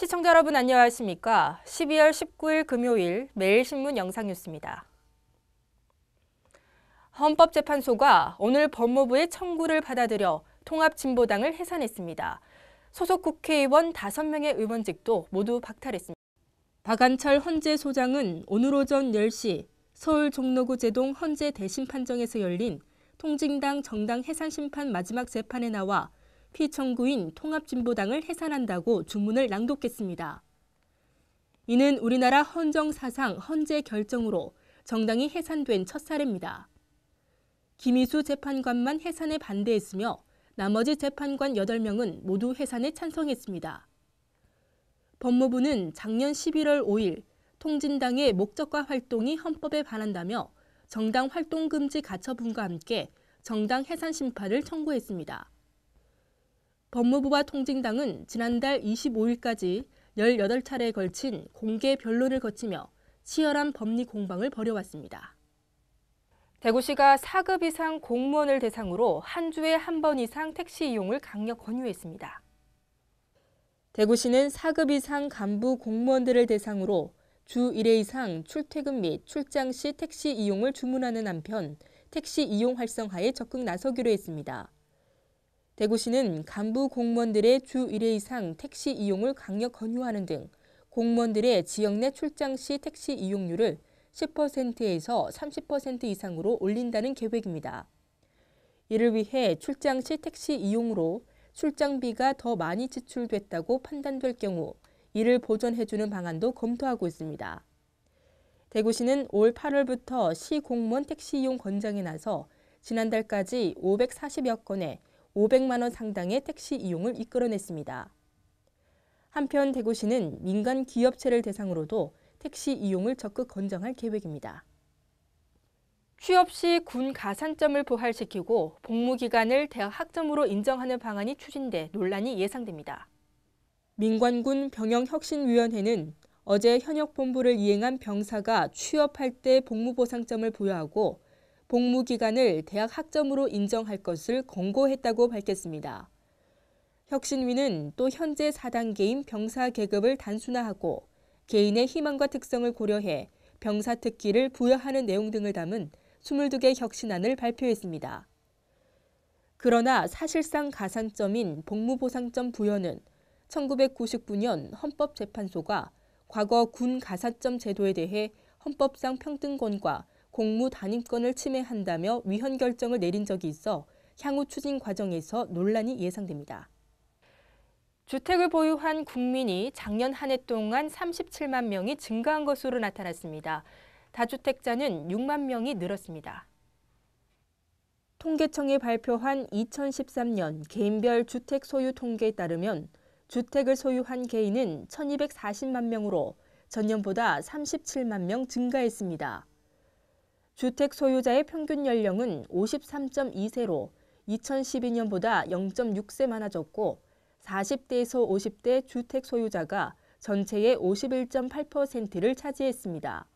시청자 여러분 안녕하십니까? 12월 19일 금요일 매일신문 영상뉴스입니다. 헌법재판소가 오늘 법무부의 청구를 받아들여 통합진보당을 해산했습니다. 소속 국회의원 5명의 의원직도 모두 박탈했습니다. 박안철 헌재소장은 오늘 오전 10시 서울 종로구 제동 헌재 대심판정에서 열린 통진당 정당 해산심판 마지막 재판에 나와 피청구인 통합진보당을 해산한다고 주문을 낭독했습니다. 이는 우리나라 헌정사상 헌재 결정으로 정당이 해산된 첫 사례입니다. 김희수 재판관만 해산에 반대했으며 나머지 재판관 8명은 모두 해산에 찬성했습니다. 법무부는 작년 11월 5일 통진당의 목적과 활동이 헌법에 반한다며 정당 활동금지 가처분과 함께 정당 해산 심판을 청구했습니다. 법무부와 통진당은 지난달 25일까지 18차례에 걸친 공개 변론을 거치며 치열한 법리 공방을 벌여왔습니다. 대구시가 4급 이상 공무원을 대상으로 한 주에 한 번 이상 택시 이용을 강력 권유했습니다. 대구시는 4급 이상 간부 공무원들을 대상으로 주 1회 이상 출퇴근 및 출장 시 택시 이용을 주문하는 한편 택시 이용 활성화에 적극 나서기로 했습니다. 대구시는 간부 공무원들의 주 1회 이상 택시 이용을 강력 권유하는 등 공무원들의 지역 내 출장 시 택시 이용률을 10%에서 30% 이상으로 올린다는 계획입니다. 이를 위해 출장 시 택시 이용으로 출장비가 더 많이 지출됐다고 판단될 경우 이를 보전해주는 방안도 검토하고 있습니다. 대구시는 올 8월부터 시 공무원 택시 이용 권장에 나서 지난달까지 540여 건의 500만 원 상당의 택시 이용을 이끌어냈습니다. 한편 대구시는 민간 기업체를 대상으로도 택시 이용을 적극 권장할 계획입니다. 취업 시 군 가산점을 부활시키고 복무 기간을 대학 학점으로 인정하는 방안이 추진돼 논란이 예상됩니다. 민관군 병영혁신위원회는 어제 현역본부를 이행한 병사가 취업할 때 복무보상점을 부여하고 복무 기간을 대학 학점으로 인정할 것을 권고했다고 밝혔습니다. 혁신위는 또 현재 4단계인 병사 계급을 단순화하고 개인의 희망과 특성을 고려해 병사 특기를 부여하는 내용 등을 담은 22개 혁신안을 발표했습니다. 그러나 사실상 가산점인 복무보상점 부여는 1999년 헌법재판소가 과거 군 가산점 제도에 대해 헌법상 평등권과 공무 단임권을 침해한다며 위헌 결정을 내린 적이 있어 향후 추진 과정에서 논란이 예상됩니다. 주택을 보유한 국민이 작년 한 해 동안 37만 명이 증가한 것으로 나타났습니다. 다주택자는 6만 명이 늘었습니다. 통계청이 발표한 2013년 개인별 주택 소유 통계에 따르면 주택을 소유한 개인은 1,240만 명으로 전년보다 37만 명 증가했습니다. 주택 소유자의 평균 연령은 53.2세로 2012년보다 0.6세 많아졌고 40대에서 50대 주택 소유자가 전체의 51.8%를 차지했습니다.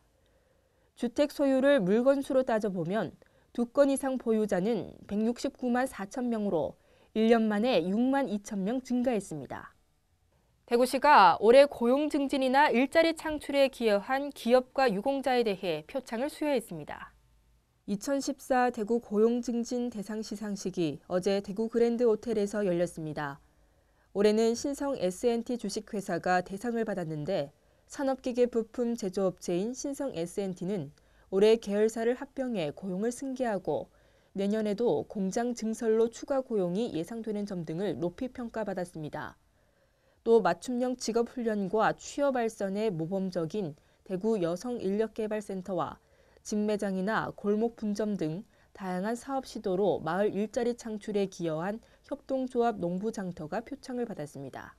주택 소유를 물건수로 따져보면 2건 이상 보유자는 169만 4천 명으로 1년 만에 6만 2천 명 증가했습니다. 대구시가 올해 고용 증진이나 일자리 창출에 기여한 기업과 유공자에 대해 표창을 수여했습니다. 2014 대구 고용증진 대상 시상식이 어제 대구 그랜드 호텔에서 열렸습니다. 올해는 신성 S&T 주식회사가 대상을 받았는데 산업기계 부품 제조업체인 신성 S&T는 올해 계열사를 합병해 고용을 승계하고 내년에도 공장 증설로 추가 고용이 예상되는 점 등을 높이 평가받았습니다. 또 맞춤형 직업훈련과 취업 발전에 모범적인 대구 여성인력개발센터와 직매장이나 골목 분점 등 다양한 사업 시도로 마을 일자리 창출에 기여한 협동조합 농부장터가 표창을 받았습니다.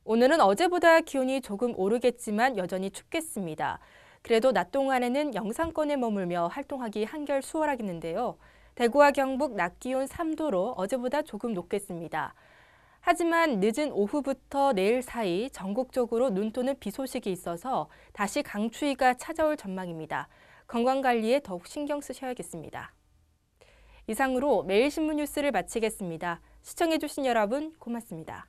오늘은 어제보다 기온이 조금 오르겠지만 여전히 춥겠습니다. 그래도 낮 동안에는 영상권에 머물며 활동하기 한결 수월하겠는데요. 대구와 경북 낮 기온 3도로 어제보다 조금 높겠습니다. 하지만 늦은 오후부터 내일 사이 전국적으로 눈 또는 비 소식이 있어서 다시 강추위가 찾아올 전망입니다. 건강관리에 더욱 신경 쓰셔야겠습니다. 이상으로 매일신문 뉴스를 마치겠습니다. 시청해주신 여러분 고맙습니다.